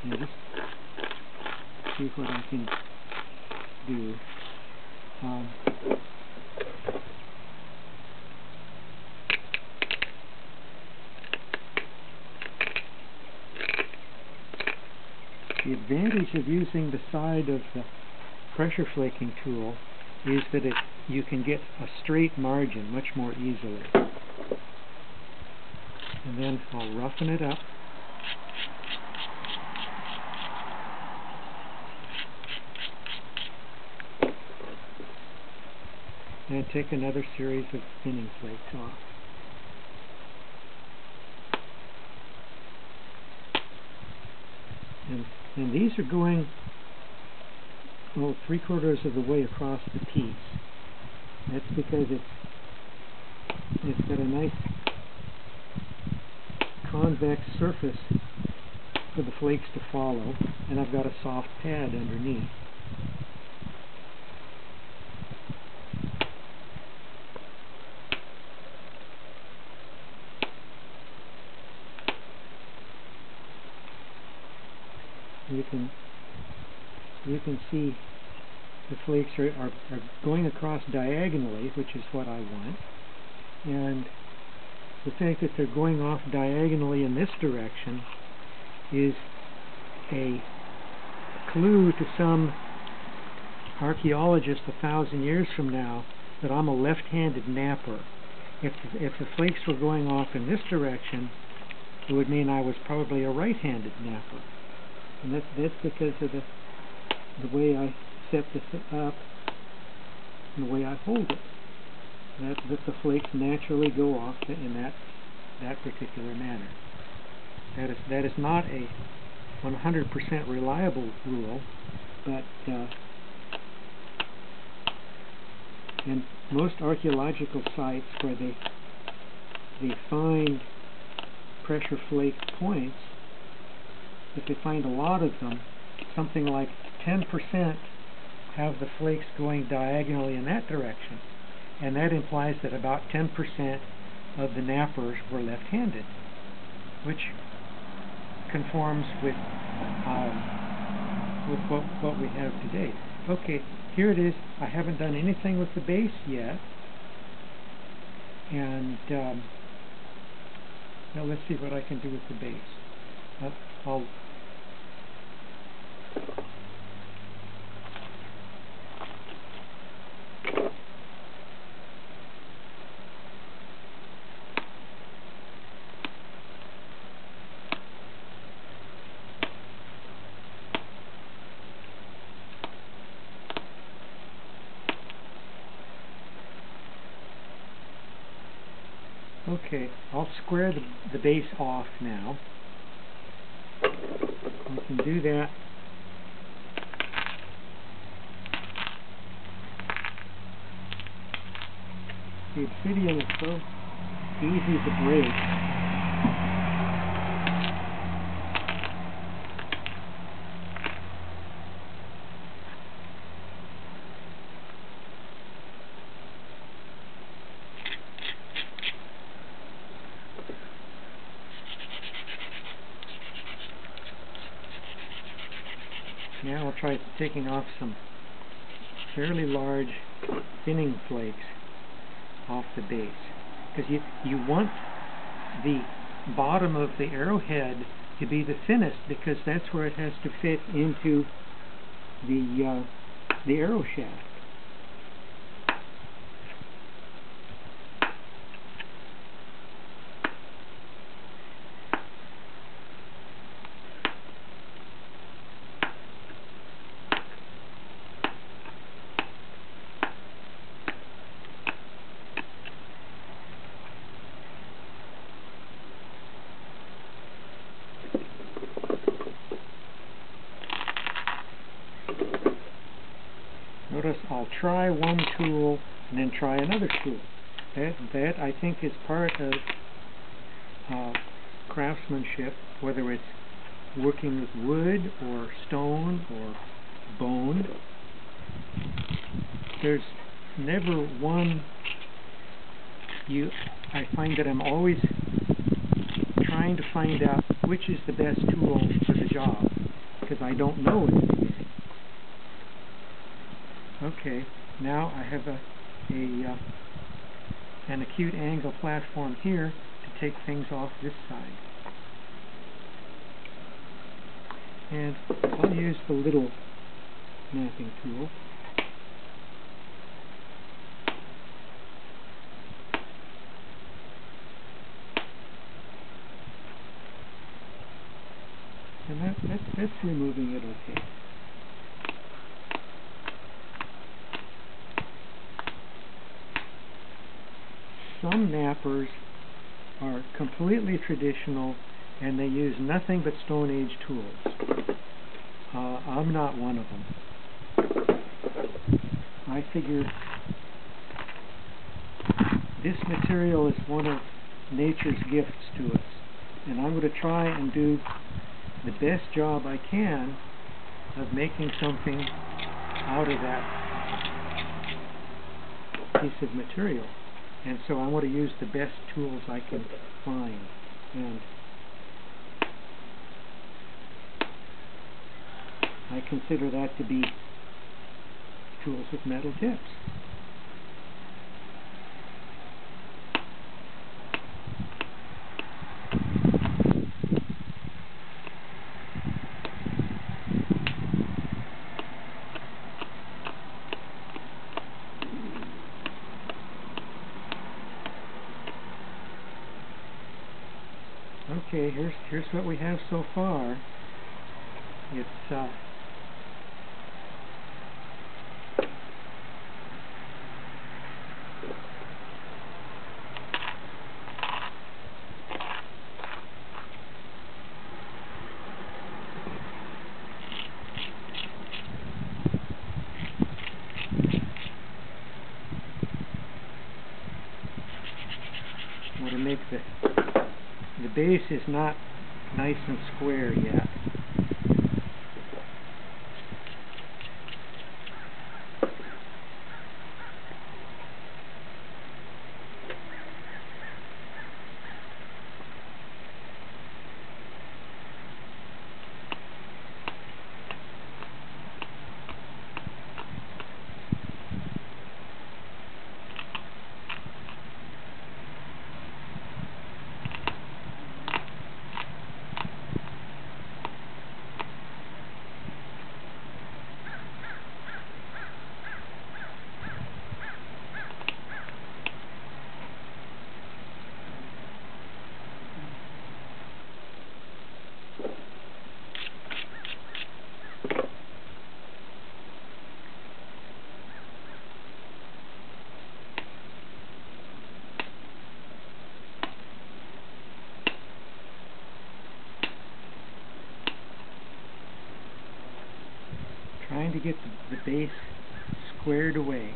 and just see what I can do. The advantage of using the side of the pressure flaking tool is that you can get a straight margin much more easily. And then I'll roughen it up. And take another series of thinning flakes off. And these are going 3/4 of the way across the piece. That's because it's got a nice convex surface for the flakes to follow, and I've got a soft pad underneath. You can see the flakes are going across diagonally, which is what I want. And the fact that they're going off diagonally in this direction is a clue to some archaeologist 1,000 years from now that I'm a left-handed napper. If the flakes were going off in this direction, it would mean I was probably a right-handed napper. And that's because of the way I set this up and the way I hold it. That the flakes naturally go off in that particular manner. That is not a 100% reliable rule, but in most archaeological sites where they find pressure flaked points, if they find a lot of them, something like 10% have the flakes going diagonally in that direction. And that implies that about 10% of the nappers were left-handed, which conforms with what we have today. Okay, here it is. I haven't done anything with the base yet. And now let's see what I can do with the base. Okay, I'll square the base off now. We can do that the obsidian is so easy to break. Now I'll try taking off some fairly large thinning flakes off the base, because you want the bottom of the arrowhead to be the thinnest, because that's where it has to fit into the arrow shaft. Notice I'll try one tool and then try another tool. That I think is part of craftsmanship, whether it's working with wood or stone or bone. There's never one. I find that I'm always trying to find out which is the best tool for the job. I don't know in the beginning. Okay, now I have an acute angle platform here to take things off this side. And I'll use the little knapping tool. And that's removing it okay. Some knappers are completely traditional and they use nothing but Stone Age tools. I'm not one of them. I figure this material is one of nature's gifts to us, and I'm going to try and do the best job I can of making something out of that piece of material. And so I want to use the best tools I can find. And I consider that to be tools with metal tips. Okay, here's what we have so far. It's want to make the base is not nice and square yet. Trying to get the base squared away.